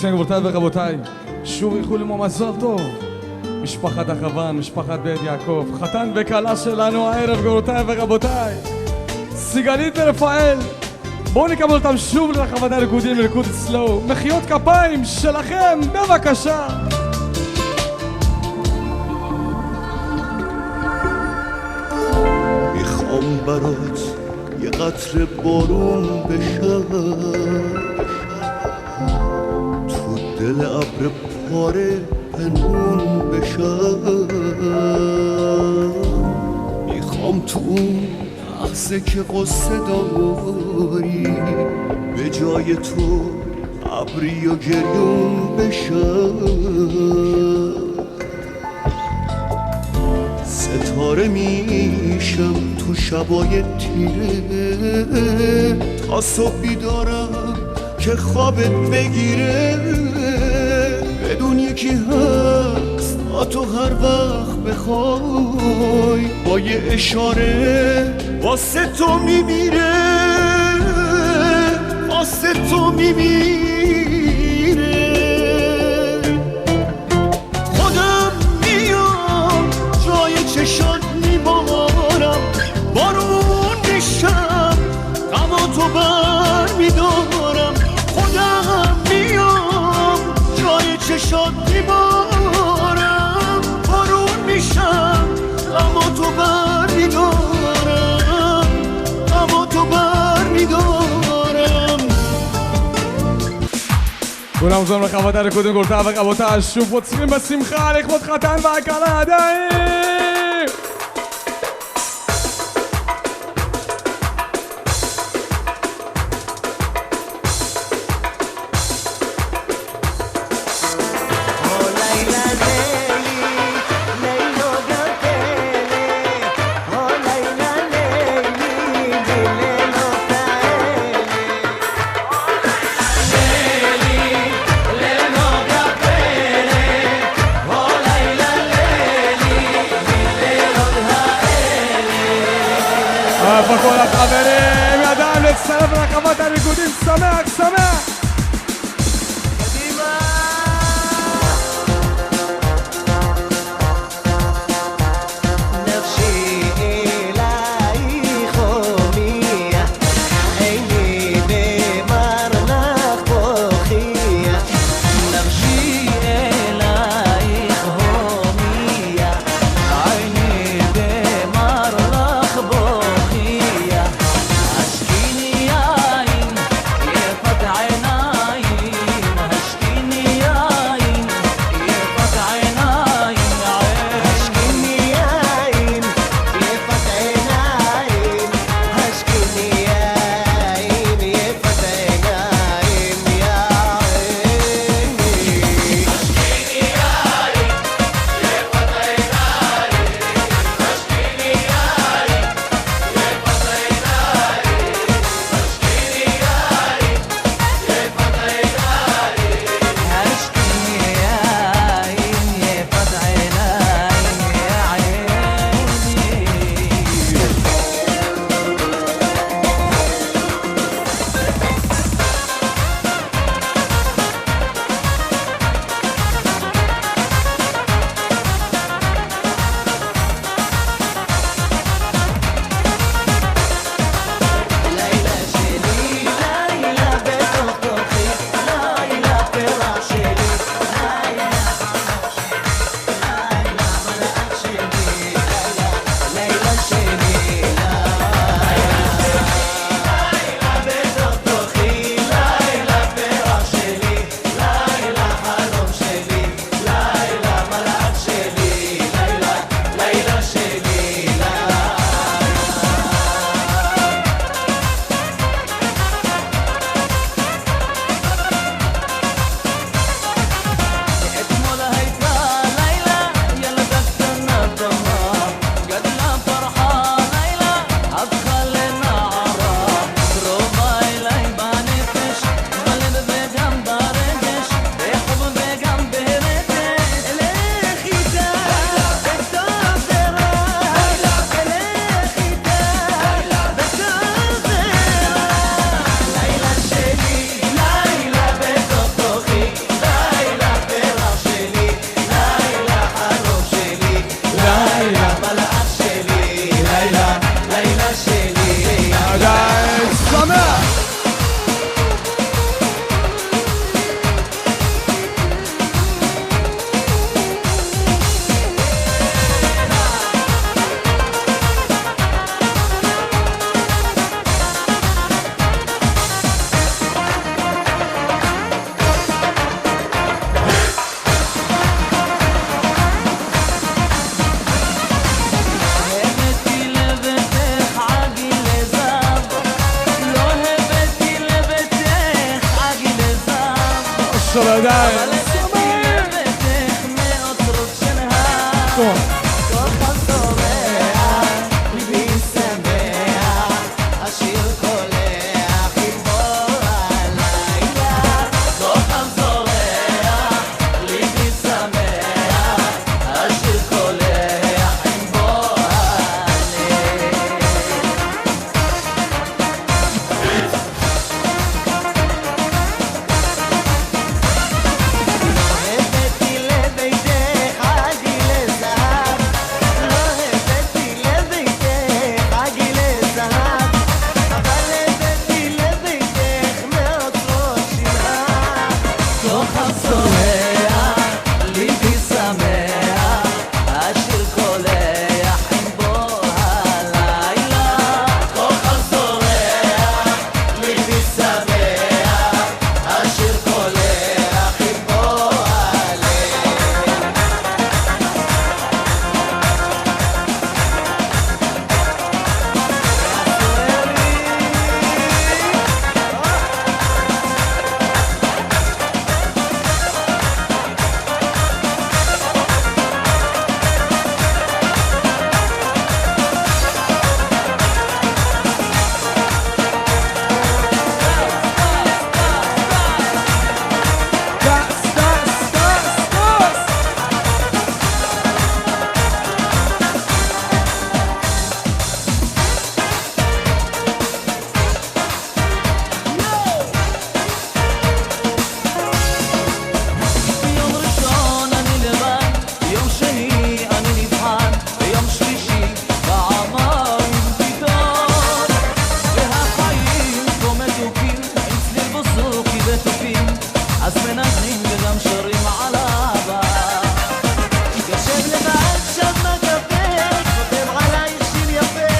גבירותיי ורבותיי, שוב איחולים ומזל טוב. משפחת החוון, משפחת בית יעקב, חתן וכלה שלנו הערב, גבירותיי ורבותיי, סיגלית ורפאל. בואו נקבל אותם שוב לרחבת הריקודים ולריקוד סלואו. מחיאות כפיים שלכם, בבקשה. میخوام برات یه قطره بارون بشم، تو دل ابر پاره پنهون بشم. میخوام تو اون لحظه که قصه داری به جای تو ابری و گریون بشم. ستاره میشم تو شبای تیره تا صبح بیدارم که خوابت بگیره. بدون یکی هست تا تو هر وقت بخوای با یه اشاره واسه تو میمیره، واسه تو میمیره. چشات میبارم، بارون میشم، غم تو بر میدارم. خودم میام جای چشات میبارم، بارون میشم، غم تو بر میدارم، غم تو بر میدارم. כולם זמן לחוות הריקודים גבירותיי ורבותיי, שוב עוצרים בשמחה לכבוד חתן והכלה. ידיים וכל החברים, ידיים להצטרף לרחבת הריקודים. שמח, שמח. קדימה. נפשי אלייך הומייה, עיני במר לך בוכייה. נפשי אלייך הומייה, עיני במר לך בוכייה. عينا בידיים. אבל הבאתי לביתך מאוצרות של הר כוח הזורח, ליבי שמח, השיר קולח עם בוא הלילה. כוח הזורח, ליבי שמח, השיר קולח עם בוא הלילה. הבאתי לביתך עגילי זהב, לא הבאתי לביתך עגילי זהב, אבל הבאתי לביתך מאוצרות שלהב. כוכב זורח, ליבי שמח, השיר קולח עם בוא הלילה. כוכב זורח, ליבי שמח, השיר קולח עם בוא הלילה. דס, דס, דס, דס. ביום ראשון אני לבד, ביום שני אני נבחן, ביום שלישי פעמיים פתאום. והחיים כה מתוקים, עם צליל בוסוקי ותופים, אז מנגנים וגם שרים על אהבה. יושב לבד שם בקפה, כותב עלייך שיר יפה,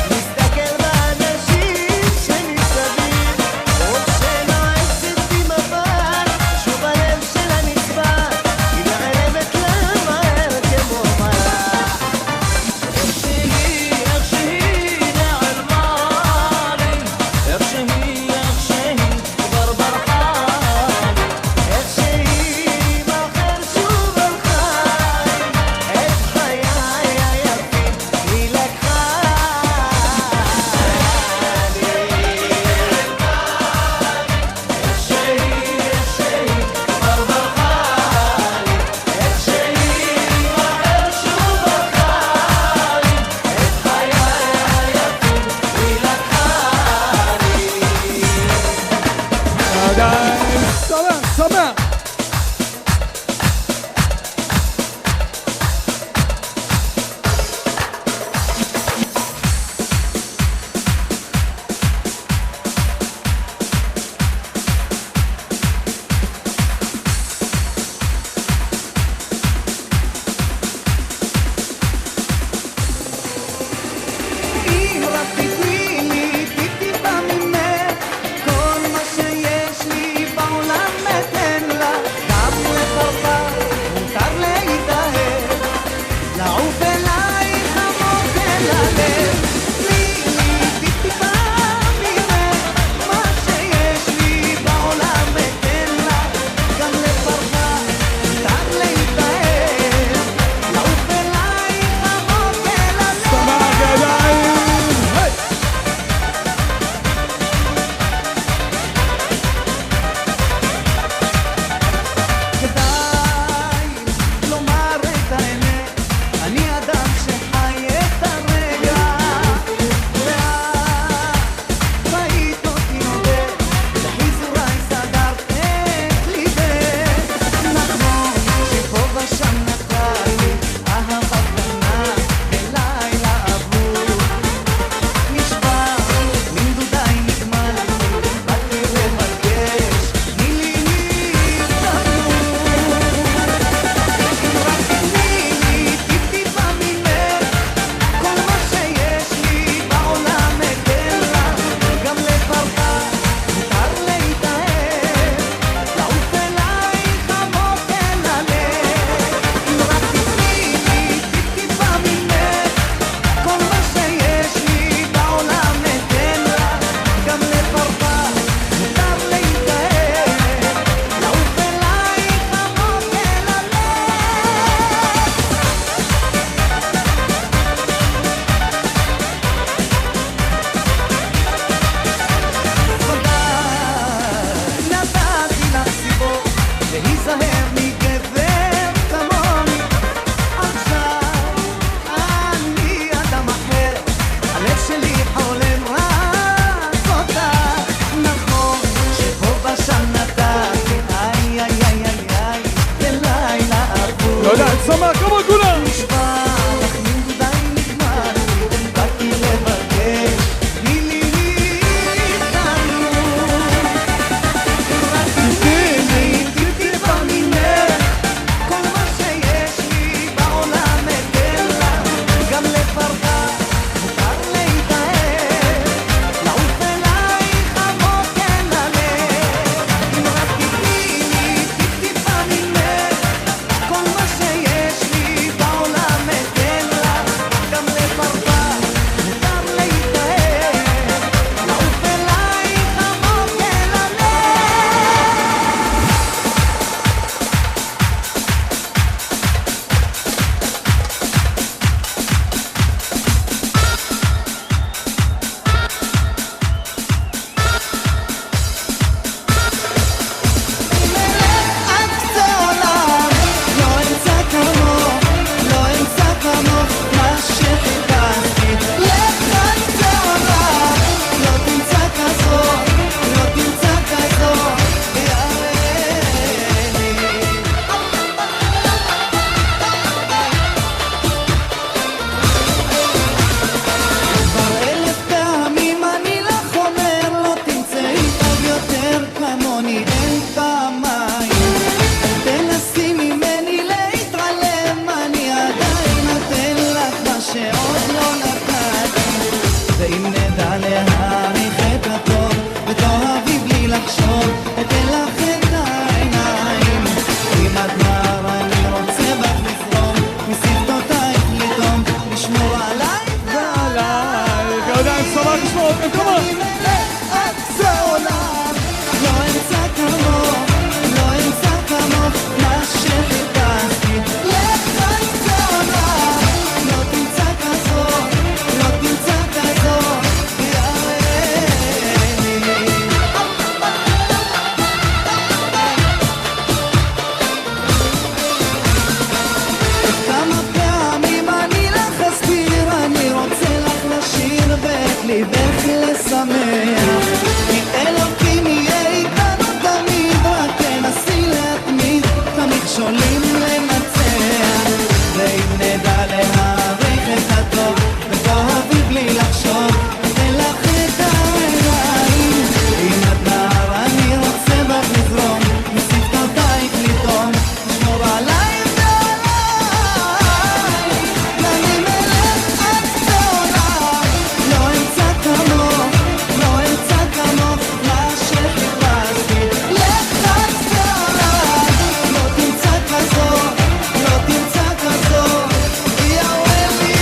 מסתכל באנשים שמסביב, וכשנועצת בי מבט, שוב הלב שלה נצבט, היא נעלמת לה מהר כמו מלאך. איך שהיא נעלמה לי, איך שהיא כבר ברחה לי, איך שהיא עולים לנצח, ואם נדע להעריך את הטוב ותאהבי בלי לחשוב, אתן לך את העיניים. אם את נער אני רוצה בך לזרום, משפתותייך לטעום, לשמור עליי ועליי. ואני מלך את גדולה, לא אמצא כמוך, לא אמצא כמוך, מה שחיפשתי. לך את גדולה, לא תמצא כזאת, לא תמצא כזאת, יא וואלי.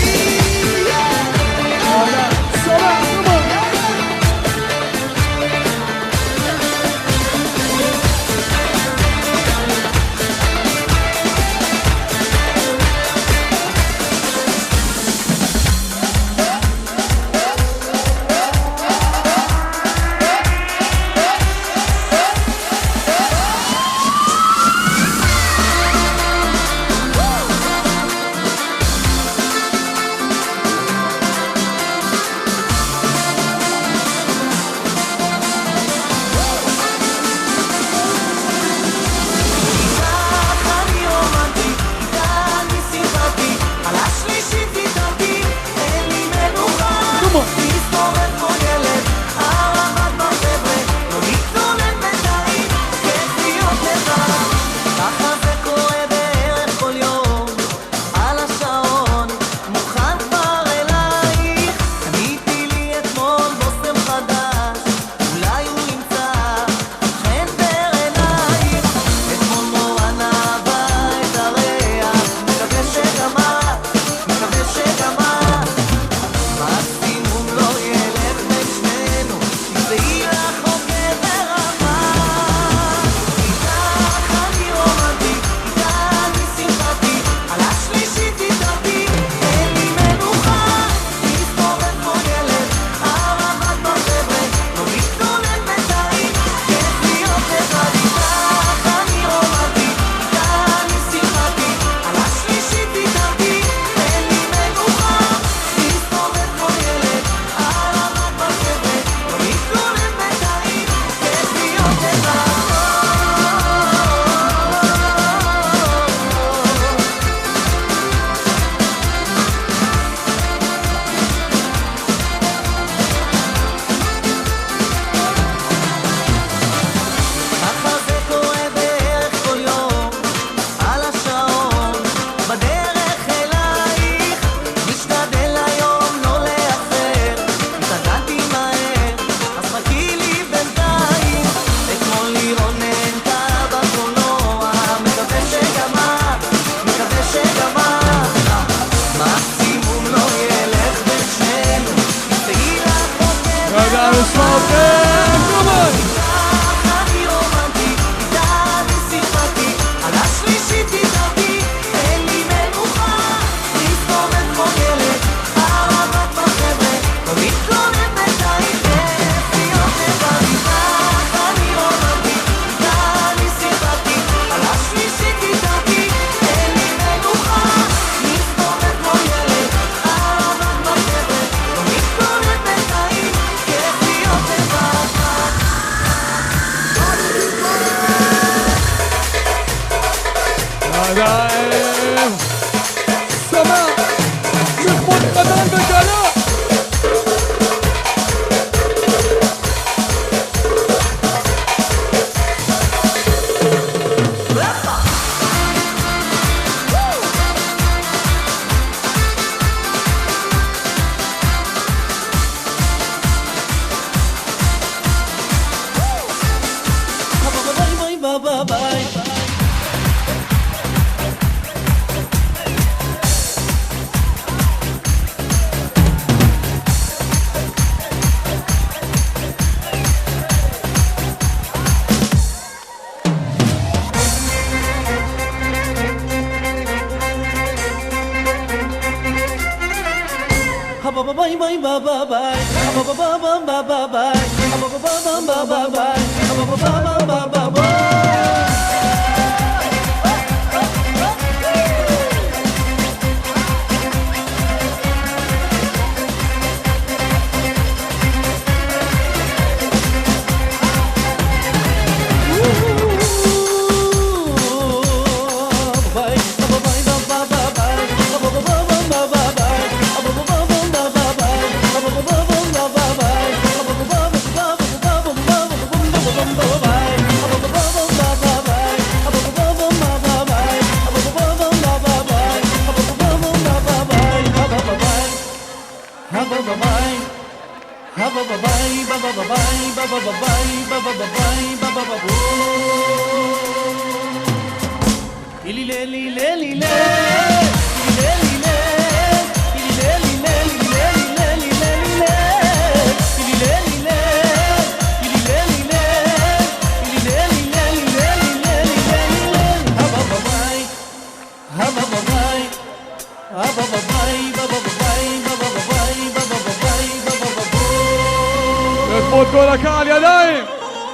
לכבוד כל הקהל, ידיים!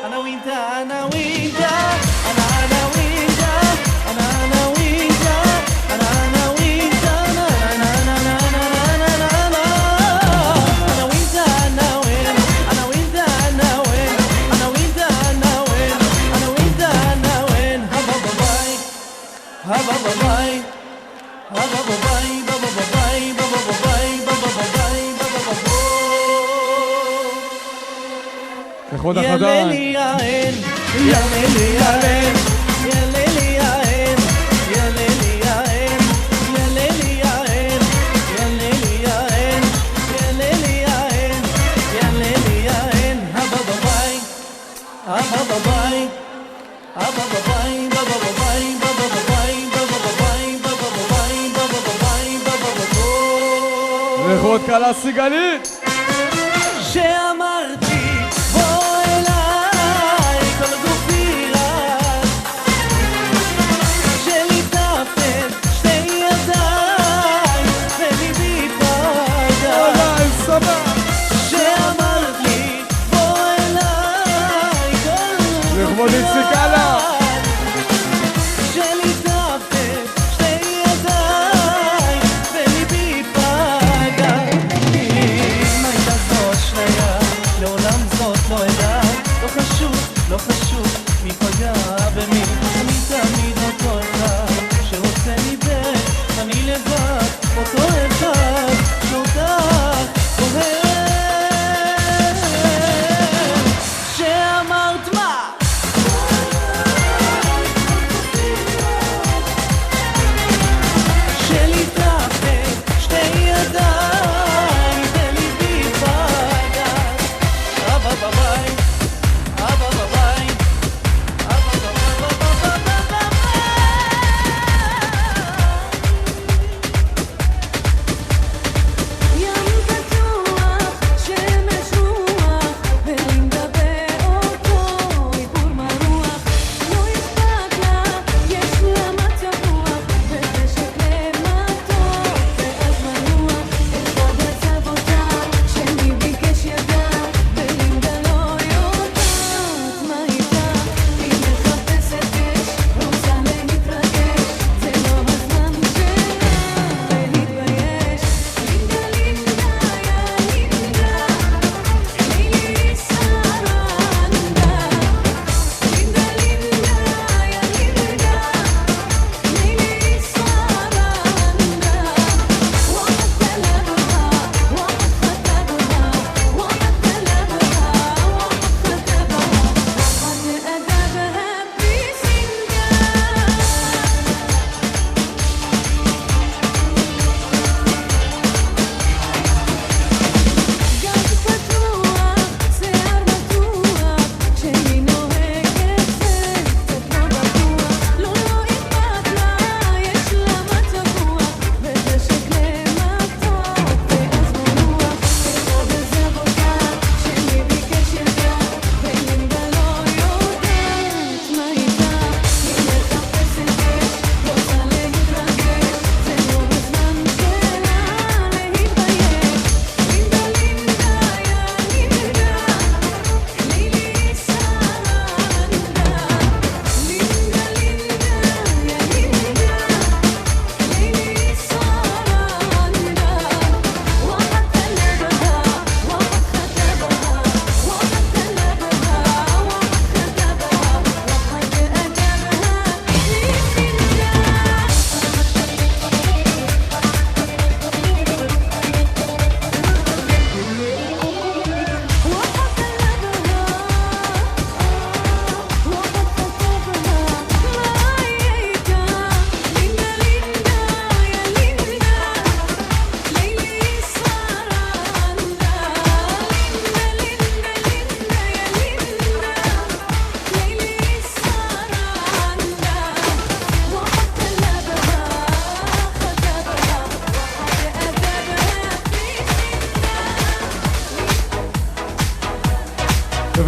أنا وأنت أنا وأنت أنا وأنت أنا وأنت أنا وأنت أنا وأنت أنا وين أنا وأنت أنا وين أنا وأنت أنا وين أنا وأنت أنا وين هبا باي هبا باي هبا باي بابا باي بابا باي بابا باي بابا باي לכבוד يا החתן. ليلي يا عين يا ليلي يا عين يا ليلي يا عين يا ليلي يا عين يا ليلي يا عين يا ليلي يا عين يا ليلي يا عين يا ليلي يا عين هبا باي هبا باي هبا باي بابا باي بابا باي بابا باي بابا باي بابا باي بابا باي לכבוד כלה סיגלית! שאמרתי בוא אליי כל גופי רק שליטפת שתי ידיים וליבי פגע ידיים, סבבה! שאמרת לי בוא אליי כל לכבוד גופי איציק רק הלאה! שליטפת שתי ידיים וליבי פגע אם הייתה זו אשליה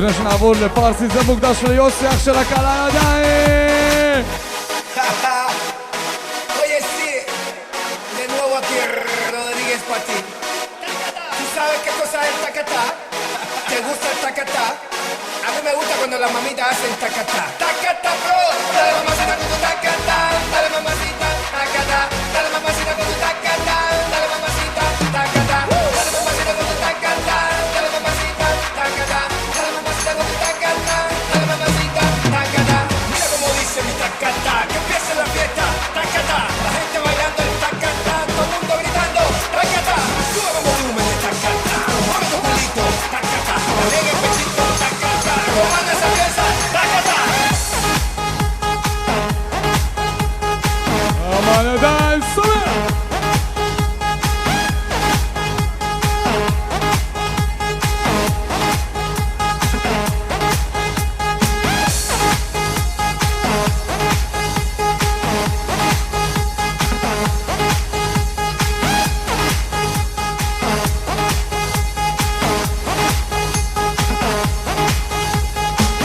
לפני שנעבור לפרסי, זה מוקדש ליוסי, אח של הקהל הידיים. Oye, sí, de nuevo aquí Rodríguez para ti. ¿Tú sabes qué cosa es el tacatá? ¿Te gusta el tacatá? A mí me gusta cuando las mamitas hacen tacatá. Tacatá, bro, dale mamacita con tu tacatá, dale mamacita, tacatá, dale mamacita con tu tacatá, dale mamacita, tacatá, dale mamacita con tu tacatá, dale mamacita, tacatá, dale mamacita con tu tacatá, dale mamacita, tacatá. Mira cómo dice mi tacatá, que empiece la fiesta, tacatá, la gente bailando el tacatá, todo el mundo gritando, tacatá, sube el volumen de tacatá, mueve tu culito, tacatá, alegre el pechito, tacatá, comanda esa pieza, tacatá. אמן ידיים, סומר!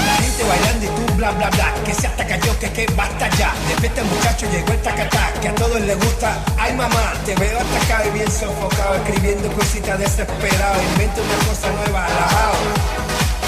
La gente bailando y tú bla bla bla, que se hasta cayó, que basta ya. De este muchacho llegó el tacatá, que a todos les gusta. Ay mamá, te veo atacado y bien sofocado, escribiendo cositas desesperado. Invento una cosa nueva, alabado.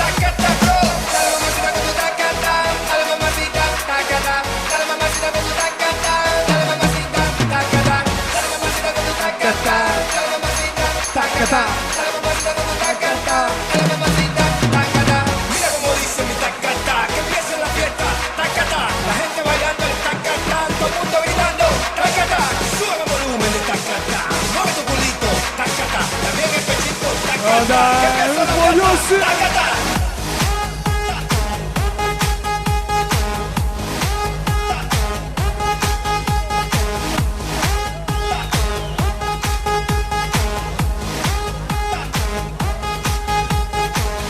Tacatá, bro, dale mamacita con tu tacatá, dale mamacita, tacatá, dale mamacita con tu tacatá, dale mamacita, tacatá, dale mamacita con tu tacatá, dale mamacita, tacatá, dale mamacita con tu tacatá, dale mamacita, tacatá. Mira cómo dice mi tacatá, que empiece la fiesta, tacatá, la gente bailando el tacatá, todo el mundo gritando, tacatá, sube el volumen de tacatá, mueve tu culito, tacatá, también el pechito, tacatá, que empiece la fiesta, tacatá.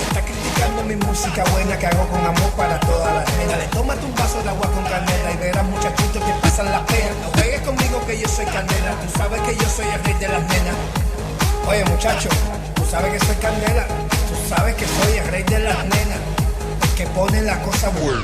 Está criticando mi música buena que hago con amor para todas las nenas. Dale, tómate un vaso de agua con canela y verás muchachitos que pasan la pena. No juegues conmigo que yo soy candela, tú sabes que yo soy el rey de las nenas. Oye muchacho, tú sabes que soy candela, tú sabes que soy el rey de las nenas, el que pone la cosa buena.